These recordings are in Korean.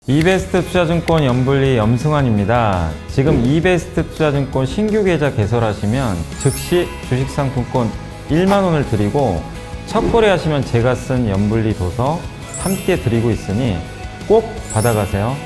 이베스트 투자증권 연불리 염승환입니다. 지금 이베스트 투자증권 신규 계좌 개설하시면 즉시 주식상품권 1만 원을 드리고 첫 거래하시면 제가 쓴 연불리 도서 함께 드리고 있으니 꼭 받아가세요.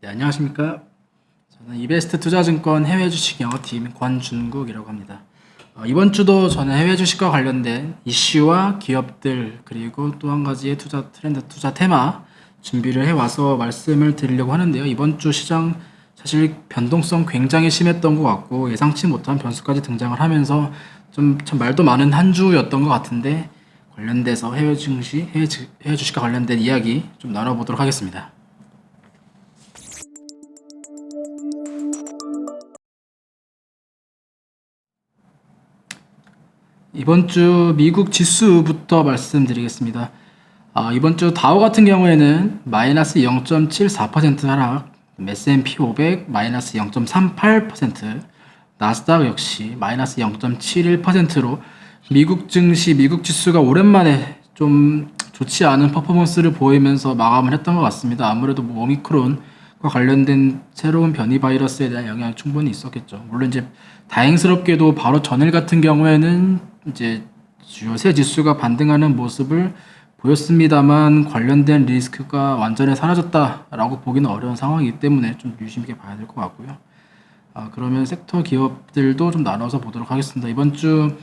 네, 안녕하십니까. 저는 이베스트 투자증권 해외 주식 영어팀 권준국이라고 합니다. 이번 주도 저는 해외 주식과 관련된 이슈와 기업들 그리고 또 한 가지의 투자 트렌드, 투자 테마 준비를 해와서 말씀을 드리려고 하는데요. 이번 주 시장 사실 변동성 굉장히 심했던 것 같고 예상치 못한 변수까지 등장을 하면서 좀 말도 많은 한 주였던 것 같은데 관련돼서 해외 주식과 관련된 이야기 좀 나눠보도록 하겠습니다. 이번 주 미국 지수부터 말씀드리겠습니다. 이번 주 다우 같은 경우에는 마이너스 0.74% 하락, S&P 500 마이너스 0.38%, 나스닥 역시 마이너스 0.71%로 미국 증시, 미국 지수가 오랜만에 좀 좋지 않은 퍼포먼스를 보이면서 마감을 했던 것 같습니다. 아무래도 뭐 오미크론과 관련된 새로운 변이 바이러스에 대한 영향이 충분히 있었겠죠. 물론 이제 다행스럽게도 바로 전일 같은 경우에는 이제 주요 세 지수가 반등하는 모습을 보였습니다만 관련된 리스크가 완전히 사라졌다라고 보기는 어려운 상황이기 때문에 좀 유심 있게 봐야 될 것 같고요. 그러면 섹터 기업들도 좀 나눠서 보도록 하겠습니다. 이번 주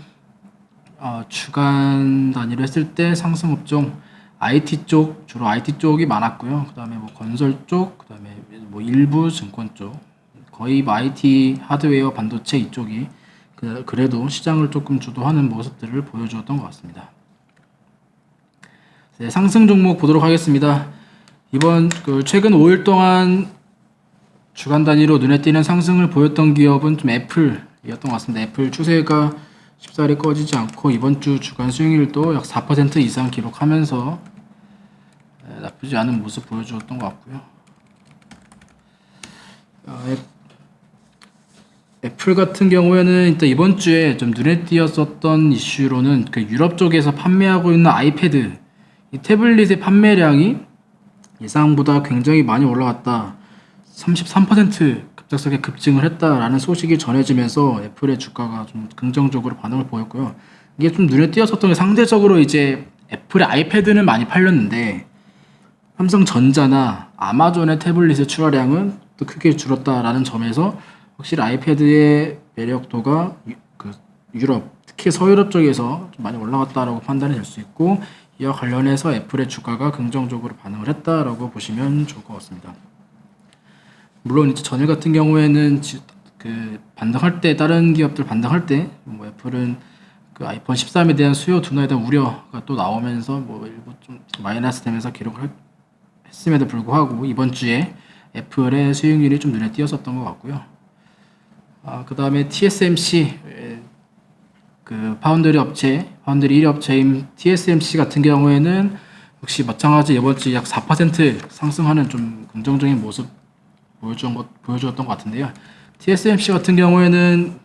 주간 단위로 했을 때 상승 업종 IT 쪽, 주로 IT 쪽이 많았고요. 그다음에 뭐 건설 쪽, 그다음에 뭐 일부 증권 쪽, 거의 뭐 IT 하드웨어 반도체 이쪽이 그래도 시장을 조금 주도하는 모습들을 보여주었던 것 같습니다. 네, 상승 종목 보도록 하겠습니다. 이번 최근 5일 동안 주간 단위로 눈에 띄는 상승을 보였던 기업은 좀 애플이었던 것 같습니다. 애플 추세가 쉽사리 꺼지지 않고 이번 주 주간 수익률도 약 4% 이상 기록하면서 나쁘지 않은 모습 보여주었던 것 같고요. 애플 같은 경우에는 일단 이번 주에 좀 눈에 띄었었던 이슈로는 그 유럽 쪽에서 판매하고 있는 아이패드 이 태블릿의 판매량이 예상보다 굉장히 많이 올라갔다. 33% 갑작스럽게 급증을 했다라는 소식이 전해지면서 애플의 주가가 좀 긍정적으로 반응을 보였고요. 이게 좀 눈에 띄었었던 게 상대적으로 이제 애플의 아이패드는 많이 팔렸는데 삼성전자나 아마존의 태블릿의 출하량은 또 크게 줄었다라는 점에서 확실히 아이패드의 매력도가 유럽, 특히 서유럽 쪽에서 좀 많이 올라갔다라고 판단이 될 수 있고 이와 관련해서 애플의 주가가 긍정적으로 반응을 했다라고 보시면 좋을 것 같습니다. 물론 이제 전일 같은 경우에는 반등할 때 다른 기업들 반등할 때 뭐 애플은 그 아이폰 13에 대한 수요 둔화에 대한 우려가 또 나오면서 뭐 일부 좀 마이너스 되면서 기록을 했음에도 불구하고 이번 주에 애플의 수익률이 좀 눈에 띄었었던 것 같고요. 그 다음에 TSMC 파운드리 1위 업체인 TSMC 같은 경우에는 역시 마찬가지 이번 주 약 4% 상승하는 좀 긍정적인 모습 보여주었던 것 같은데요. TSMC 같은 경우에는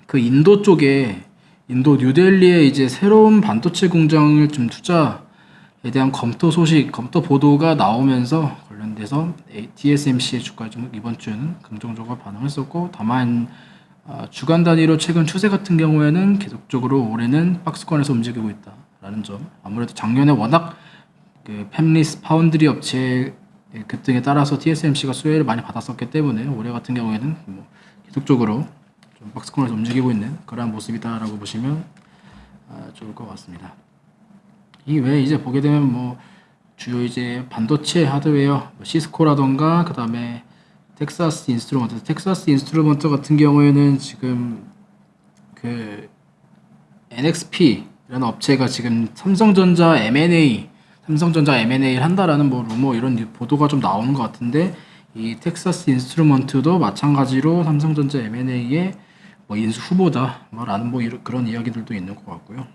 그 인도 쪽에 인도 뉴델리에 이제 새로운 반도체 공장을 좀 투자에 대한 검토 보도가 나오면서 관련돼서 TSMC의 주가 좀 이번 주에는 긍정적으로 반응했었고 다만 주간 단위로 최근 추세 같은 경우에는 계속적으로 올해는 박스권에서 움직이고 있다라는 점. 아무래도 작년에 워낙 그 팹리스 파운드리 업체 급등에 따라서 TSMC가 수혜를 많이 받았었기 때문에 올해 같은 경우에는 뭐 계속적으로 좀 박스권에서 움직이고 있는 그러한 모습이다라고 보시면 좋을 것 같습니다. 이 외에 이제 보게 되면 뭐 주요 이제 반도체 하드웨어 시스코라던가 그 다음에 텍사스 인스트루먼트 같은 경우에는 지금 그 NXP라는 업체가 지금 삼성전자 M&A를 한다라는 뭐 루머 이런 보도가 좀 나오는 것 같은데 이 텍사스 인스트루먼트도 마찬가지로 삼성전자 M&A의 뭐 인수 후보다 뭐라는 뭐 그런 이야기들도 있는 것 같고요.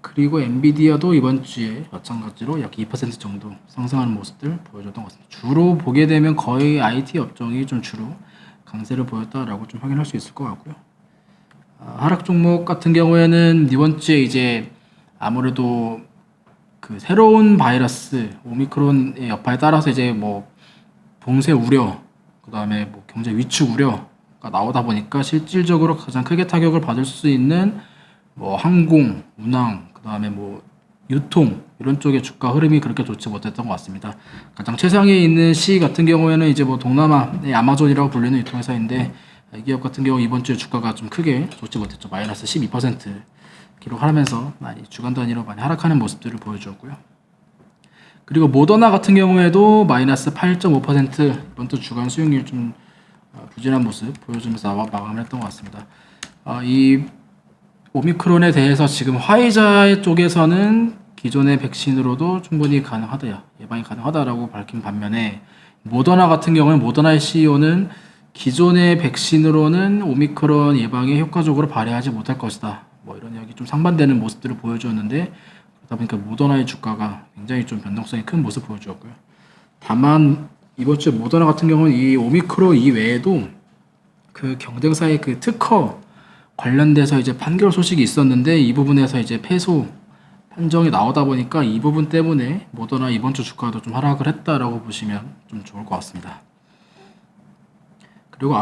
그리고 엔비디아도 이번 주에 마찬가지로 약 2% 정도 상승하는 모습들 보여줬던 것 같습니다. 주로 보게 되면 거의 IT 업종이 좀 주로 강세를 보였다라고 좀 확인할 수 있을 것 같고요. 하락 종목 같은 경우에는 이번 주에 이제 아무래도 그 새로운 바이러스 오미크론의 여파에 따라서 이제 뭐 봉쇄 우려, 그다음에 뭐 경제 위축 우려가 나오다 보니까 실질적으로 가장 크게 타격을 받을 수 있는 뭐 항공, 운항, 그다음에 뭐 유통 이런 쪽의 주가 흐름이 그렇게 좋지 못했던 것 같습니다. 가장 최상위에 있는 C 같은 경우에는 이제 뭐 동남아의 아마존이라고 불리는 유통회사인데 이 기업 같은 경우 이번 주에 주가가 좀 크게 좋지 못했죠. 마이너스 12% 기록하면서 많이 주간 단위로 많이 하락하는 모습들을 보여주었고요. 그리고 모더나 같은 경우에도 마이너스 8.5% 이번 주 주간 수익률 좀 부진한 모습 보여주면서 마감을 했던 것 같습니다. 이 오미크론에 대해서 지금 화이자 쪽에서는 기존의 백신으로도 충분히 가능하다, 예방이 가능하다라고 밝힌 반면에 모더나 같은 경우는 모더나의 CEO는 기존의 백신으로는 오미크론 예방에 효과적으로 발휘하지 못할 것이다. 뭐 이런 이야기 좀 상반되는 모습들을 보여주었는데 그러다 보니까 모더나의 주가가 굉장히 좀 변동성이 큰 모습 보여주었고요. 다만 이번 주 모더나 같은 경우는 이 오미크론 이외에도 그 경쟁사의 그 특허 관련돼서 이제 판결 소식이 있었는데 이 부분에서 이제 패소 판정이 나오다 보니까 이 부분 때문에 모더나 이번 주 주가도 좀 하락을 했다라고 보시면 좀 좋을 것 같습니다. 그리고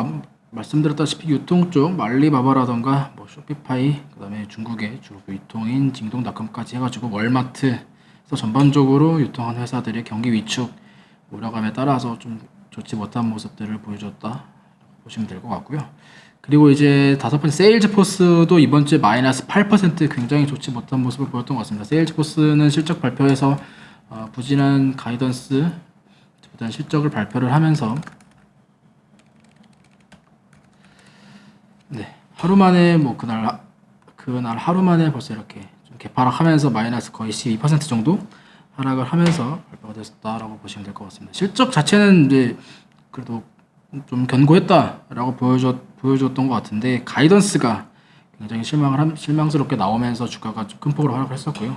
말씀드렸다시피 유통 쪽 말리바바라던가 뭐 쇼피파이, 그다음에 중국의 주로 유통인 징동닷컴까지 해가지고 월마트에서 전반적으로 유통한 회사들의 경기 위축 우려감에 따라서 좀 좋지 못한 모습들을 보여줬다 보시면 될 것 같고요. 그리고 이제 다섯 번째 세일즈포스도 이번 주에 마이너스 8% 굉장히 좋지 못한 모습을 보였던 것 같습니다. 세일즈포스는 실적 발표에서 부진한 가이던스 보다는 실적을 발표를 하면서 하루 만에 뭐 그날 하루 만에 벌써 이렇게 좀 개파락하면서 마이너스 거의 12% 정도 하락을 하면서 발표가 됐다라고 보시면 될 것 같습니다. 실적 자체는 이제 그래도 좀 견고했다라고 보여줬던 것 같은데 가이던스가 굉장히 실망스럽게 나오면서 주가가 좀 큰 폭으로 하락을 했었고요.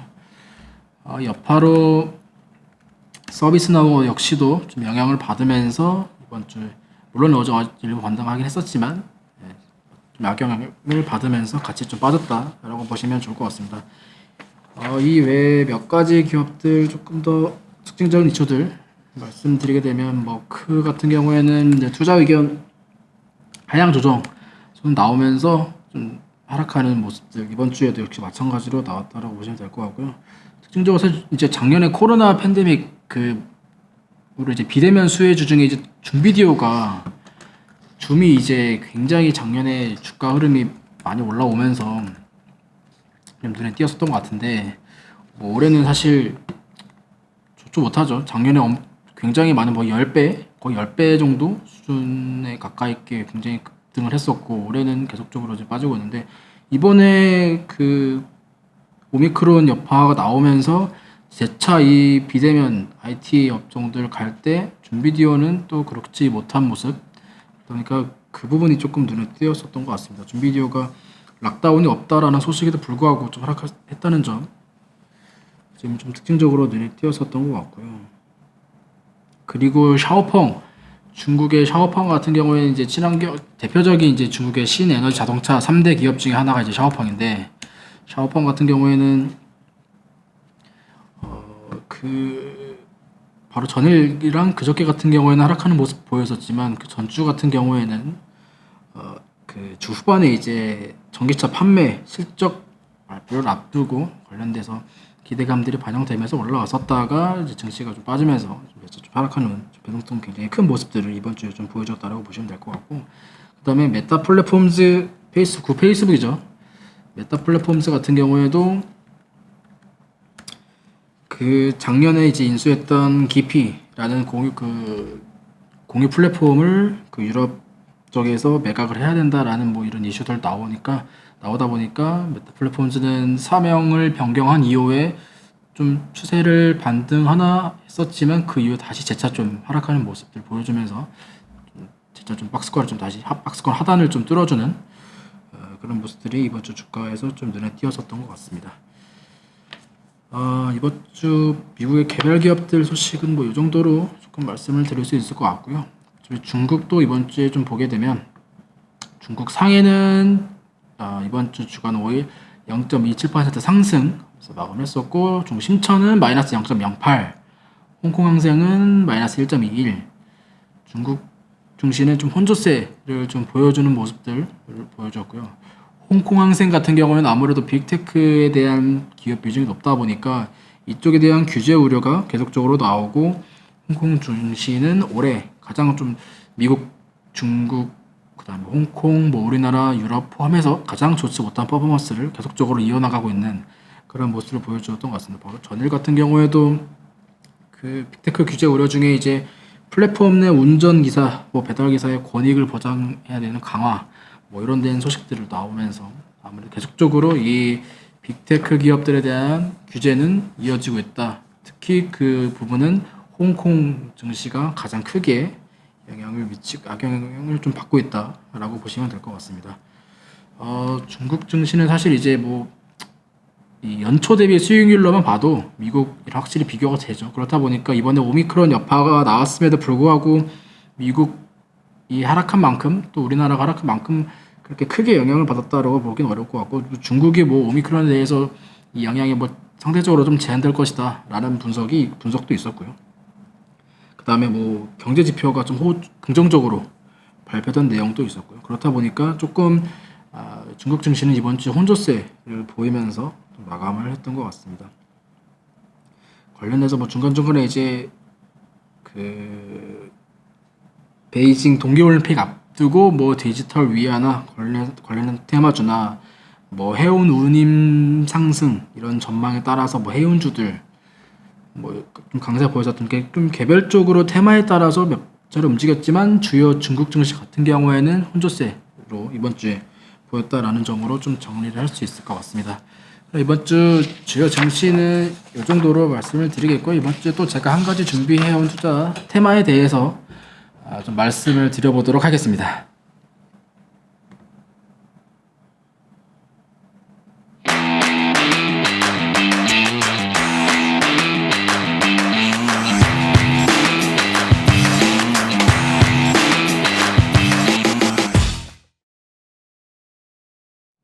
여파로 서비스나우 역시도 좀 영향을 받으면서 이번 주 물론 어제 일부 반등하긴 했었지만 좀 악영향을 받으면서 같이 좀 빠졌다라고 보시면 좋을 것 같습니다. 이 외에 몇 가지 기업들 조금 더 특징적인 이슈들 말씀드리게 되면 머크 같은 경우에는 이제 투자 의견 하향 조정 좀 나오면서 좀 하락하는 모습들 이번 주에도 역시 마찬가지로 나왔다라고 보시면 될 것 같고요. 특징적으로 사실 이제 작년에 코로나 팬데믹 우리 이제 비대면 수혜주 중에 이제 줌비디오가 줌이 이제 굉장히 작년에 주가 흐름이 많이 올라오면서 좀 눈에 띄었었던 것 같은데 뭐 올해는 사실 좋지 못하죠. 작년에 굉장히 많은 뭐 10배, 거의 10배 정도 수준에 가까이 있게 굉장히 급등을 했었고 올해는 계속적으로 이제 빠지고 있는데 이번에 그 오미크론 여파가 나오면서 재차 이 비대면 IT 업종들 갈 때 줌비디오는 또 그렇지 못한 모습 그러니까 그 부분이 조금 눈에 띄었었던 것 같습니다. 줌비디오가 락다운이 없다라는 소식에도 불구하고 좀 하락했다는 점 지금 좀 특징적으로 눈에 띄었었던 것 같고요. 그리고 샤오펑 중국의 샤오펑 같은 경우에는 이제 친환경 대표적인 이제 중국의 신에너지 자동차 3대 기업 중에 하나가 이제 샤오펑인데 샤오펑 같은 경우에는 바로 전일이랑 그저께 같은 경우에는 하락하는 모습 보였었지만 그 전주 같은 경우에는 그 주 후반에 이제 전기차 판매 실적 발표를 앞두고 관련돼서 기대감들이 반영되면서 올라왔었다가 이제 증시가 좀 빠지면서 좀 하락하는 변동성 굉장히 큰 모습들을 이번 주에 좀 보여줬다라고 보시면 될 것 같고 그다음에 메타 플랫폼즈 페이스북이죠. 메타 플랫폼즈 같은 경우에도 그 작년에 이제 인수했던 기피라는 공유 플랫폼을 그 유럽 쪽에서 매각을 해야 된다라는 뭐 이런 이슈들 나오다 보니까 메타 플랫폼즈는 사명을 변경한 이후에 좀 추세를 반등하나 했었지만 그 이후에 다시 재차 좀 하락하는 모습들 보여주면서 재차 좀 박스권을 좀 다시 박스권 하단을 좀 뚫어주는 그런 모습들이 이번 주 주가에서 좀 눈에 띄었었던 것 같습니다. 이번 주 미국의 개별 기업들 소식은 뭐 이 정도로 조금 말씀을 드릴 수 있을 것 같고요. 중국도 이번 주에 좀 보게 되면 중국 상해는 이번 주 주간 5일 0.27% 상승 마감했었고, 중국 심천은 마이너스 0.08, 홍콩 항생은 마이너스 1.21, 중국 중시는 좀 혼조세를 좀 보여주는 모습들을 보여줬고요. 홍콩 항생 같은 경우는 아무래도 빅테크에 대한 기업 비중이 높다 보니까 이쪽에 대한 규제 우려가 계속적으로 나오고, 홍콩 중시는 올해 가장 좀 미국, 중국, 그다음에 홍콩, 뭐 우리나라, 유럽 포함해서 가장 좋지 못한 퍼포먼스를 계속적으로 이어나가고 있는 그런 모습을 보여주었던 것 같습니다. 바로 전일 같은 경우에도 그 빅테크 규제 우려 중에 이제 플랫폼 내 운전기사, 뭐 배달기사의 권익을 보장해야 되는 강화, 뭐 이런 된 소식들을 나오면서 아무래도 계속적으로 이 빅테크 기업들에 대한 규제는 이어지고 있다. 특히 그 부분은 홍콩 증시가 가장 크게 악영향을 좀 받고 있다라고 보시면 될 것 같습니다. 중국 증시는 사실 이제 뭐 이 연초 대비 수익률로만 봐도 미국이랑 확실히 비교가 되죠. 그렇다 보니까 이번에 오미크론 여파가 나왔음에도 불구하고 미국이 하락한 만큼 또 우리나라가 하락한 만큼 그렇게 크게 영향을 받았다라고 보긴 어려울 것 같고, 중국이 뭐 오미크론에 대해서 이 영향이 뭐 상대적으로 좀 제한될 것이다라는 분석도 있었고요. 그 다음에 뭐 경제 지표가 좀 긍정적으로 발표된 내용도 있었고요. 그렇다 보니까 조금 중국 증시는 이번 주 혼조세를 보이면서 좀 마감을 했던 것 같습니다. 관련해서 뭐 중간중간에 이제 그 베이징 동계올림픽 앞두고 뭐 디지털 위안화 관련된 테마주나 뭐 해운 운임 상승 이런 전망에 따라서 뭐 해운주들 뭐 좀 강세 보여줬던 게 좀 개별적으로 테마에 따라서 몇 자리 움직였지만 주요 중국 증시 같은 경우에는 혼조세로 이번 주에 보였다라는 점으로 좀 정리를 할 수 있을 것 같습니다. 이번 주 주요 증시는 이 정도로 말씀을 드리겠고, 이번 주에 또 제가 한 가지 준비해온 투자 테마에 대해서 좀 말씀을 드려보도록 하겠습니다.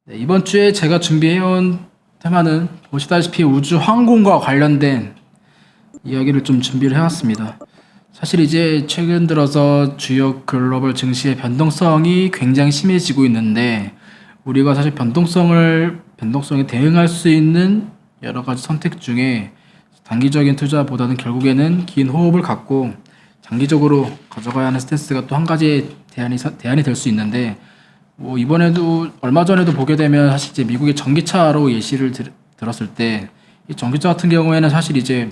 이번 주에 제가 준비해온 테마는 보시다시피 우주 항공과 관련된 이야기를 좀 준비를 해왔습니다. 사실 이제 최근 들어서 주요 글로벌 증시의 변동성이 굉장히 심해지고 있는데, 우리가 사실 변동성에 대응할 수 있는 여러 가지 선택 중에 단기적인 투자보다는 결국에는 긴 호흡을 갖고 장기적으로 가져가야 하는 스탠스가 또 한 가지 대안이 될 수 있는데, 뭐 이번에도 얼마 전에도 보게 되면 사실 이제 미국의 전기차로 예시를 들었을 때, 이 전기차 같은 경우에는 사실 이제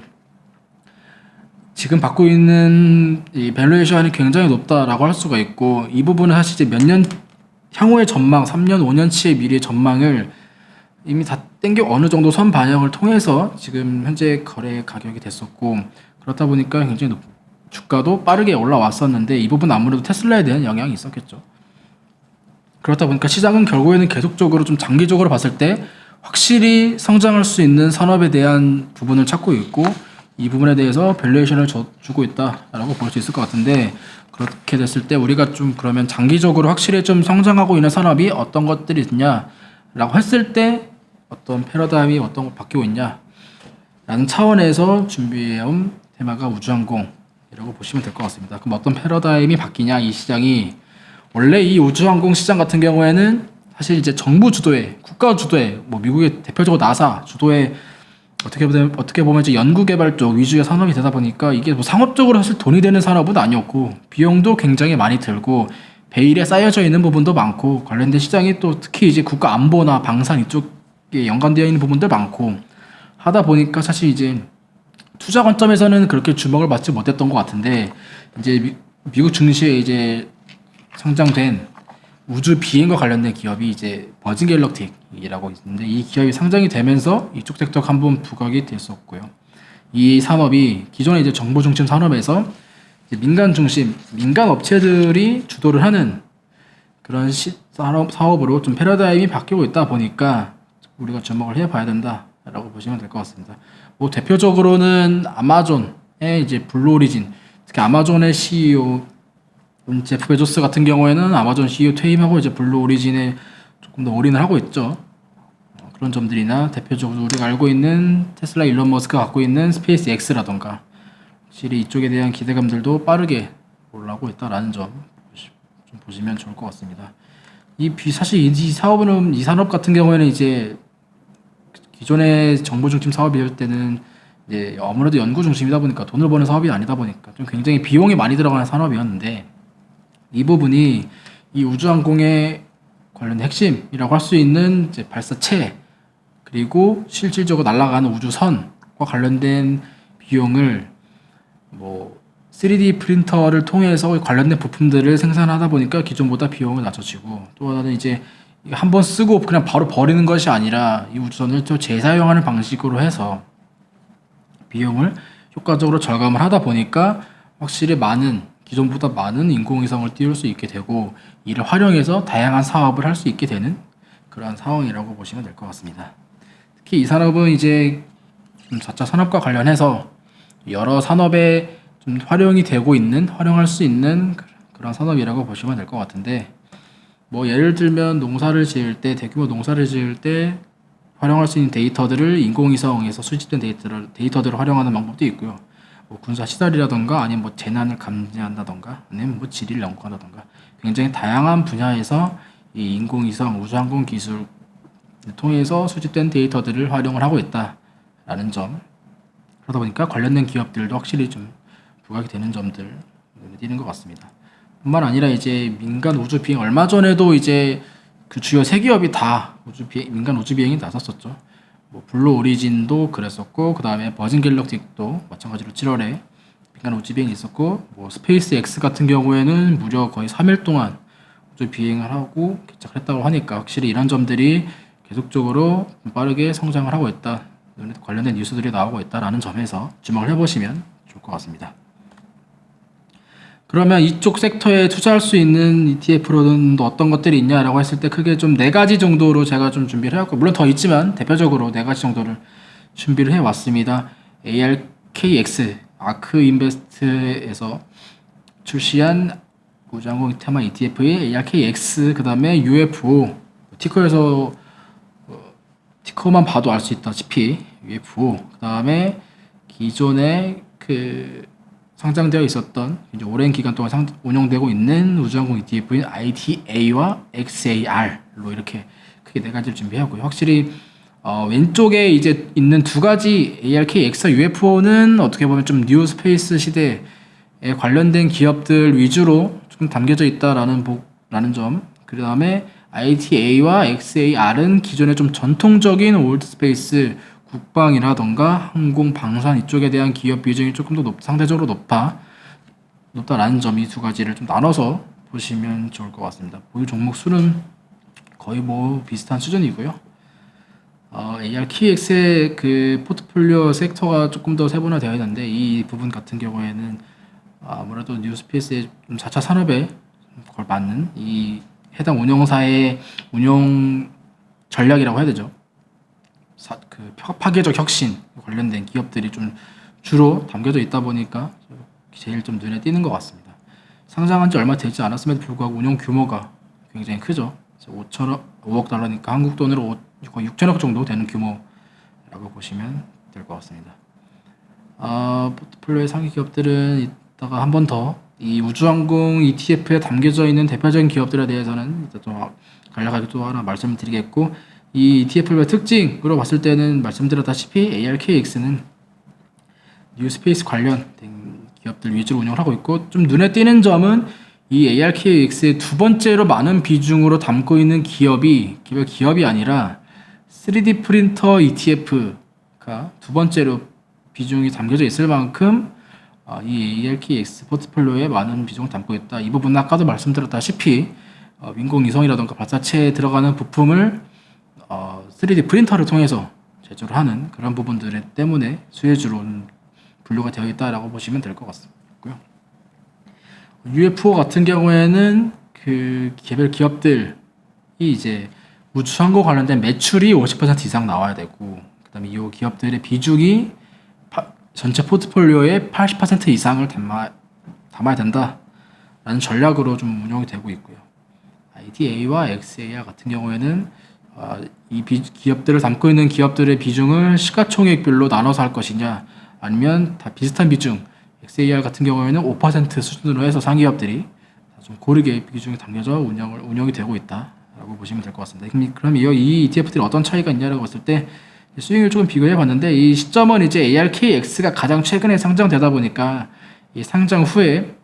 지금 받고 있는 이 밸류에이션이 굉장히 높다라고 할 수가 있고, 이 부분은 사실 이제 몇 년 향후의 전망, 3년, 5년치의 미래의 전망을 이미 다 어느 정도 선 반영을 통해서 지금 현재 거래 가격이 됐었고, 그렇다 보니까 굉장히 주가도 빠르게 올라왔었는데, 이 부분 아무래도 테슬라에 대한 영향이 있었겠죠. 그렇다 보니까 시장은 결국에는 계속적으로 좀 장기적으로 봤을 때 확실히 성장할 수 있는 산업에 대한 부분을 찾고 있고, 이 부분에 대해서 밸류에이션을 주고 있다라고 볼 수 있을 것 같은데, 그렇게 됐을 때 우리가 좀 그러면 장기적으로 확실히 좀 성장하고 있는 산업이 어떤 것들이 있냐라고 했을 때 어떤 패러다임이 어떤 걸 바뀌고 있냐라는 차원에서 준비해온 테마가 우주항공이라고 보시면 될 것 같습니다. 그럼 어떤 패러다임이 바뀌냐, 이 시장이. 원래 이 우주항공 시장 같은 경우에는 사실 이제 정부 주도의, 국가 주도의, 뭐 미국의 대표적으로 나사 주도의 어떻게 보면 이제 연구개발 쪽 위주의 산업이 되다 보니까 이게 뭐 상업적으로 사실 돈이 되는 산업은 아니었고, 비용도 굉장히 많이 들고 베일에 쌓여져 있는 부분도 많고, 관련된 시장이 또 특히 이제 국가 안보나 방산 이쪽에 연관되어 있는 부분들 많고 하다 보니까 사실 이제 투자 관점에서는 그렇게 주목을 받지 못했던 것 같은데, 이제 미국 증시에 이제 상장된 우주 비행과 관련된 기업이 이제 버진 갤럭틱이라고 있는데 이 기업이 상장이 되면서 이쪽 섹터가 한번 부각이 됐었고요. 이 산업이 기존의 이제 정보 중심 산업에서 이제 민간 중심, 민간 업체들이 주도를 하는 그런 사업으로 좀 패러다임이 바뀌고 있다 보니까 우리가 주목을 해봐야 된다라고 보시면 될 것 같습니다. 뭐 대표적으로는 아마존의 이제 블루 오리진, 특히 아마존의 CEO 제프 베조스 같은 경우에는 아마존 CEO 퇴임하고 이제 블루 오리진에 조금 더 올인을 하고 있죠. 그런 점들이나 대표적으로 우리가 알고 있는 테슬라 일론 머스크가 갖고 있는 스페이스 X라던가 확실히 이쪽에 대한 기대감들도 빠르게 올라오고 있다라는 점 좀 보시면 좋을 것 같습니다. 사실 이 사업은 이 산업 같은 경우에는 이제 기존의 정보 중심 사업일 때는 이제 아무래도 연구 중심이다 보니까 돈을 버는 사업이 아니다 보니까 좀 굉장히 비용이 많이 들어가는 산업이었는데 이 부분이 이 우주항공의 관련 핵심이라고 할 수 있는 이제 발사체 그리고 실질적으로 날아가는 우주선과 관련된 비용을 뭐 3D 프린터를 통해서 관련된 부품들을 생산하다 보니까 기존보다 비용이 낮아지고 또 하나는 이제 한번 쓰고 그냥 바로 버리는 것이 아니라 이 우주선을 또 재사용하는 방식으로 해서 비용을 효과적으로 절감을 하다 보니까 확실히 기존보다 많은 인공위성을 띄울 수 있게 되고 이를 활용해서 다양한 사업을 할 수 있게 되는 그러한 상황이라고 보시면 될 것 같습니다. 특히 이 산업은 이제 4차 산업과 관련해서 여러 산업에 좀 활용할 수 있는 그런 산업이라고 보시면 될 것 같은데 뭐 예를 들면 대규모 농사를 지을 때 활용할 수 있는 데이터들을 인공위성에서 수집된 데이터들을 활용하는 방법도 있고요. 뭐 군사 시설이라던가 아니면 뭐 재난을 감지한다던가 아니면 뭐 지리를 연구한다던가 굉장히 다양한 분야에서 이 인공위성 우주항공 기술을 통해서 수집된 데이터들을 활용을 하고 있다라는 점. 그러다 보니까 관련된 기업들도 확실히 좀 부각이 되는 점들 눈에 띄는 것 같습니다. 뿐만 아니라 이제 민간 우주 비행 얼마 전에도 이제 그 주요 세 기업이 다 민간 우주 비행이 나섰었죠. 뭐 블루 오리진도 그랬었고 그 다음에 버진 갤럭틱도 마찬가지로 7월에 민간 우주 비행이 있었고 뭐 스페이스 X 같은 경우에는 무려 거의 3일 동안 우주 비행을 하고 개착을 했다고 하니까 확실히 이런 점들이 계속적으로 빠르게 성장을 하고 있다. 관련된 뉴스들이 나오고 있다라는 점에서 주목을 해보시면 좋을 것 같습니다. 그러면 이쪽 섹터에 투자할 수 있는 ETF로는 또 어떤 것들이 있냐라고 했을 때 크게 좀 4가지 정도로 제가 좀 준비를 해왔고 물론 더 있지만 대표적으로 4가지 정도를 준비를 해왔습니다. ARKX 아크 인베스트에서 출시한 우주항공 테마 ETF의 ARKX 그 다음에 UFO 티커만 봐도 알 수 있다시피 UFO 그 다음에 기존에 상장되어 있었던 이제 오랜 기간 동안 운영되고 있는 우주항공 ETF인 ITA와 XAR로 이렇게 크게 4가지를 준비하고요. 확실히 왼쪽에 이제 있는 2가지 ARKX와 UFO는 어떻게 보면 좀 뉴 스페이스 시대에 관련된 기업들 위주로 좀 담겨져 있다라는 점. 그 다음에 ITA와 XAR은 기존의 좀 전통적인 올드 스페이스 국방이라던가 항공 방산 이쪽에 대한 기업 비중이 조금 더 상대적으로 높다라는 점 이 2가지를 좀 나눠서 보시면 좋을 것 같습니다. 보유 종목 수는 거의 뭐 비슷한 수준이고요. ARKX의 그 포트폴리오 섹터가 조금 더 세분화되어 있는데 이 부분 같은 경우에는 아무래도 뉴스페이스의 4차 산업에 맞는 이 해당 운영사의 운영 전략이라고 해야 되죠. 파괴적 혁신 관련된 기업들이 좀 주로 담겨져 있다 보니까 제일 좀 눈에 띄는 것 같습니다. 상장한 지 얼마 되지 않았음에도 불구하고 운영 규모가 굉장히 크죠. 5억 달러니까 한국 돈으로 거의 6천억 정도 되는 규모라고 보시면 될 것 같습니다. 포트폴리오의 상위 기업들은 이따가 한 번 더 이 우주항공 ETF에 담겨져 있는 대표적인 기업들에 대해서는 이따 좀 간략하게 또 하나 말씀을 드리겠고 이 ETF의 특징으로 봤을 때는 말씀드렸다시피 ARKX는 뉴스페이스 관련된 기업들 위주로 운영을 하고 있고 좀 눈에 띄는 점은 이 ARKX의 2번째로 많은 비중으로 담고 있는 기업이 아니라 3D 프린터 ETF가 2번째로 비중이 담겨져 있을 만큼 이 ARKX 포트폴리오에 많은 비중을 담고 있다. 이 부분은 아까도 말씀드렸다시피 인공위성이라던가 발사체에 들어가는 부품을 3D 프린터를 통해서 제조를 하는 그런 부분들 때문에 수혜주로 분류가 되어 있다라고 보시면 될 것 같고요. UFO 같은 경우에는 그 개별 기업들이 이제 우주항공 관련된 매출이 50% 이상 나와야 되고, 그다음에 이 기업들의 비중이 전체 포트폴리오의 80% 이상을 담아야 된다라는 전략으로 좀 운영이 되고 있고요. IDA와 XAR 같은 경우에는 이 기업들을 담고 있는 기업들의 비중을 시가총액별로 나눠서 할 것이냐, 아니면 다 비슷한 비중, XAR 같은 경우에는 5% 수준으로 해서 상기업들이 좀 고르게 비중이 담겨져 운영이 되고 있다라고 보시면 될 것 같습니다. 그럼 이 ETF들이 어떤 차이가 있냐라고 봤을 때 수익률 조금 비교해 봤는데, 이 시점은 이제 ARKX가 가장 최근에 상장되다 보니까 이 상장 후에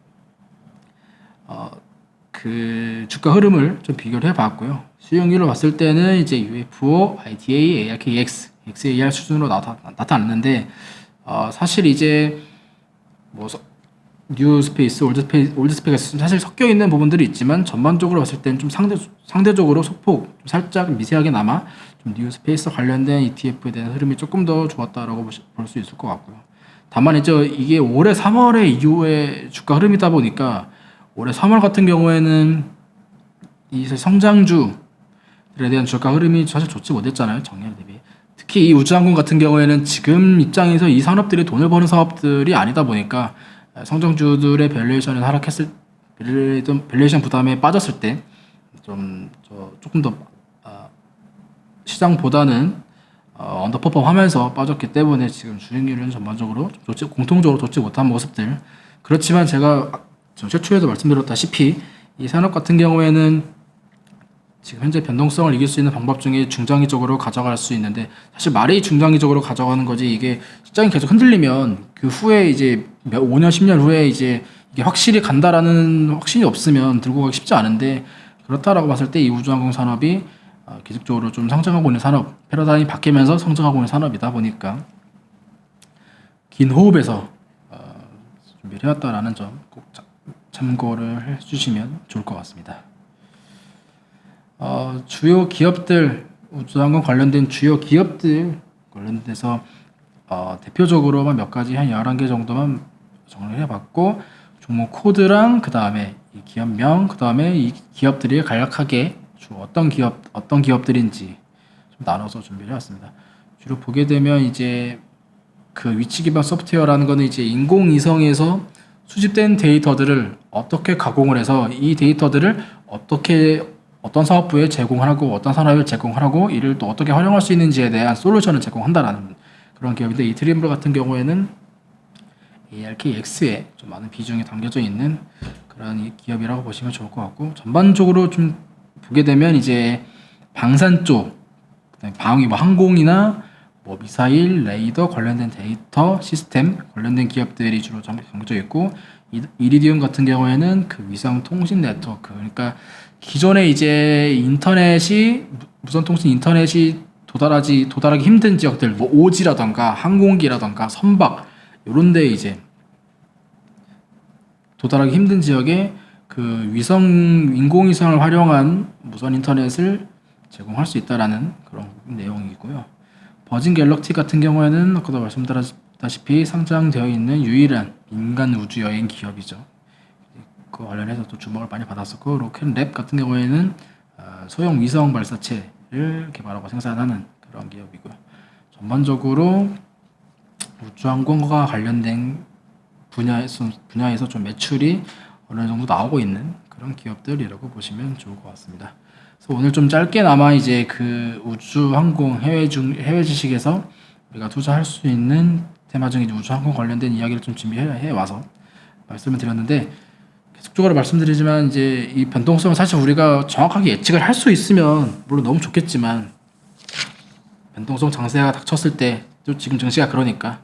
그 주가 흐름을 좀 비교를 해 봤고요. 수익률을 봤을 때는 이제 UFO, IDA, ARKX, XAR 수준으로 나타났는데, 사실 이제 뭐 뉴 스페이스, 올드 스페이스가 사실 섞여 있는 부분들이 있지만, 전반적으로 봤을 때는 좀 상대적으로 소폭 살짝 미세하게나마 좀 뉴 스페이스 관련된 ETF에 대한 흐름이 조금 더 좋았다라고 볼 수 있을 것 같고요. 다만 이제 이게 올해 3월에 이후에 주가 흐름이다 보니까 올해 3월 같은 경우에는 이 성장주들에 대한 주가 흐름이 사실 좋지 못했잖아요, 작년 대비. 특히 이 우주항공 같은 경우에는 지금 입장에서 이 산업들이 돈을 버는 사업들이 아니다 보니까 성장주들의 밸류에이션이 하락했을, 밸류에이션 부담에 빠졌을 때 조금 더 시장보다는 언더퍼폼 하면서 빠졌기 때문에 지금 주행률은 전반적으로 공통적으로 좋지 못한 모습들. 그렇지만 제가 최초에도 말씀드렸다시피 이 산업 같은 경우에는 지금 현재 변동성을 이길 수 있는 방법 중에 중장기적으로 가져갈 수 있는데, 사실 말이 중장기적으로 가져가는 거지, 이게 시장이 계속 흔들리면 그 후에 이제 5년 10년 후에 이제 이게 확실히 간다라는 확신이 없으면 들고 가기 쉽지 않은데, 그렇다라고 봤을 때 이 우주항공 산업이 계속적으로 좀 성장하고 있는 산업, 패러다임이 바뀌면서 성장하고 있는 산업이다 보니까 긴 호흡에서 준비를 해왔다라는 점 꼭 참고를 해주시면 좋을 것 같습니다. 주요 기업들, 우주항공 관련된 주요 기업들 관련돼서 대표적으로만 몇 가지 한 11개 정도만 정리를 해봤고, 종목 코드랑 그 다음에 이 기업명, 그 다음에 이 기업들이 간략하게 주로 어떤 기업들인지 좀 나눠서 준비를 해왔습니다. 주로 보게 되면 이제 그 위치 기반 소프트웨어라는 거는 이제 인공위성에서 수집된 데이터들을 어떻게 가공을 해서 이 데이터들을 어떤 사업부에 제공하고 어떤 산업에 제공하고 이를 또 어떻게 활용할 수 있는지에 대한 솔루션을 제공한다라는 그런 기업인데, 이 드림블 같은 경우에는 ARKX에 좀 많은 비중이 담겨져 있는 그런 기업이라고 보시면 좋을 것 같고, 전반적으로 좀 보게 되면 이제 방산 쪽, 그다음에 항공이나 뭐 미사일, 레이더 관련된 데이터 시스템 관련된 기업들이 주로 담겨져 있고, 이리디움 같은 경우에는 그 위성 통신 네트워크, 그러니까 기존에 이제 무선 통신 인터넷이 도달하기 힘든 지역들, 뭐 오지라던가 항공기라던가 선박 요런 데 이제 도달하기 힘든 지역에 그 인공위성을 활용한 무선 인터넷을 제공할 수 있다라는 그런 내용이고요. 버진 갤럭시 같은 경우에는 아까도 말씀드렸다시피 상장되어 있는 유일한 민간 우주 여행 기업이죠. 그 관련해서 또 주목을 많이 받았었고, 로켓랩 같은 경우에는 소형 위성 발사체를 개발하고 생산하는 그런 기업이고요. 전반적으로 우주항공과 관련된 분야에서 좀 매출이 어느 정도 나오고 있는 그런 기업들이라고 보시면 좋을 것 같습니다. 그래서 오늘 좀 짧게나마 이제 그 우주항공 해외 주식에서 우리가 투자할 수 있는 테마적인 우주항공 관련된 이야기를 좀 준비해 와서 말씀을 드렸는데, 계속적으로 말씀드리지만 이제 이 변동성을 사실 우리가 정확하게 예측을 할 수 있으면 물론 너무 좋겠지만, 변동성 장세가 닥쳤을 때 또 지금 증시가 그러니까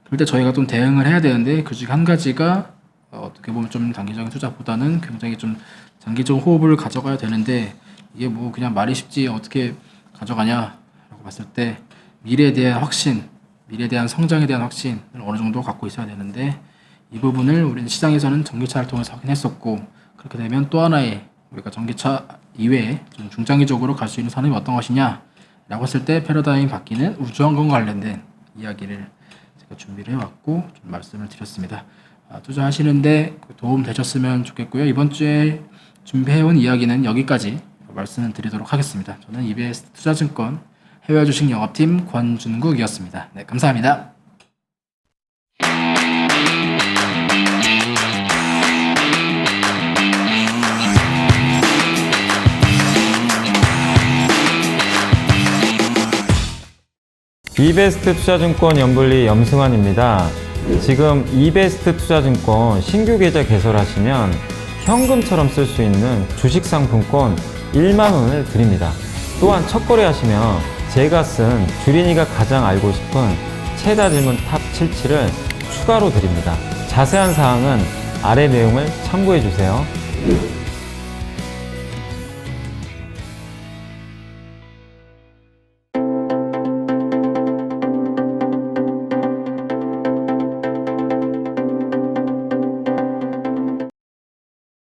그럴 때 저희가 좀 대응을 해야 되는데, 그 중 한 가지가 어떻게 보면 좀 단기적인 투자보다는 굉장히 좀 장기적 호흡을 가져가야 되는데, 이게 뭐 그냥 말이 쉽지 어떻게 가져가냐라고 봤을 때 미래에 대한 확신, 미래에 대한 성장에 대한 확신을 어느 정도 갖고 있어야 되는데, 이 부분을 우리는 시장에서는 전기차를 통해서 확인했었고, 그렇게 되면 또 하나의 우리가 전기차 이외에 좀 중장기적으로 갈 수 있는 산업이 어떤 것이냐 라고 했을 때 패러다임이 바뀌는 우주항공 관련된 이야기를 제가 준비를 해왔고 좀 말씀을 드렸습니다. 투자하시는데 도움 되셨으면 좋겠고요. 이번 주에 준비해온 이야기는 여기까지 말씀을 드리도록 하겠습니다. 저는 EBS 투자증권 해외 주식 영업팀 권준국이었습니다. 네, 감사합니다. 이베스트 투자증권 연불리 염승환입니다. 지금 이베스트 투자증권 신규 계좌 개설하시면 현금처럼 쓸 수 있는 주식 상품권 1만 원을 드립니다. 또한 첫 거래하시면 제가 쓴 주린이가 가장 알고 싶은 최다 질문 탑 77을 추가로 드립니다. 자세한 사항은 아래 내용을 참고해 주세요.